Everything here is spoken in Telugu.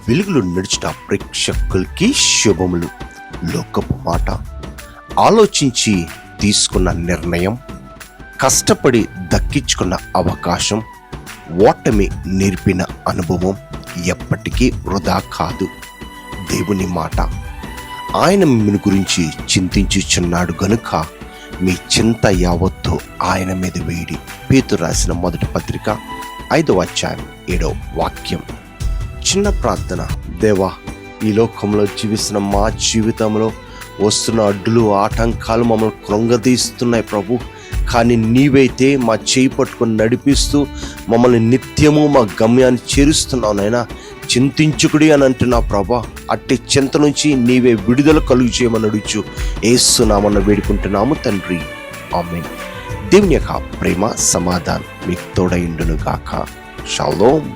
వెలుగులో నడుచుట ప్రేక్షకులకి శుభములు. లోకపు మాట, ఆలోచించి తీసుకున్న నిర్ణయం, కష్టపడి దక్కించుకున్న అవకాశం, ఓటమి నేర్పిన అనుభవం ఎప్పటికీ వృధా కాదు. దేవుని మాట, ఆయన మిమ్మల్ని గురించి చింతించుచున్నాడు గనుక మీ చింత యావత్తు ఆయన మీద వేయడి. పేతురు రాసిన మొదటి పత్రిక 5వ అధ్యాయం 7వ వాక్యం. చిన్న ప్రార్థన. దేవా, ఈ లోకంలో జీవిస్తున్న మా జీవితంలో వస్తున్న అడ్డులు, ఆటంకాలు మమ్మల్ని కృంగదీస్తున్నాయి ప్రభు. కానీ నీవైతే మా చేయి పట్టుకొని నడిపిస్తూ మమ్మల్ని నిత్యము మా గమ్యాన్ని చేరుస్తున్నావు నాయనా. చింతించుకుడి అని అంటున్నా ప్రభా. అట్టి చింత నుంచి నీవే విడుదల కలుగు చేయమని అడుగుచు యేసు నామమున వేడుకుంటున్నాము తండ్రి, ఆమేన్. దేవుని యొక్క ప్రేమ సమాధానం మీకు తోడైండును గాక. షాలోమ్.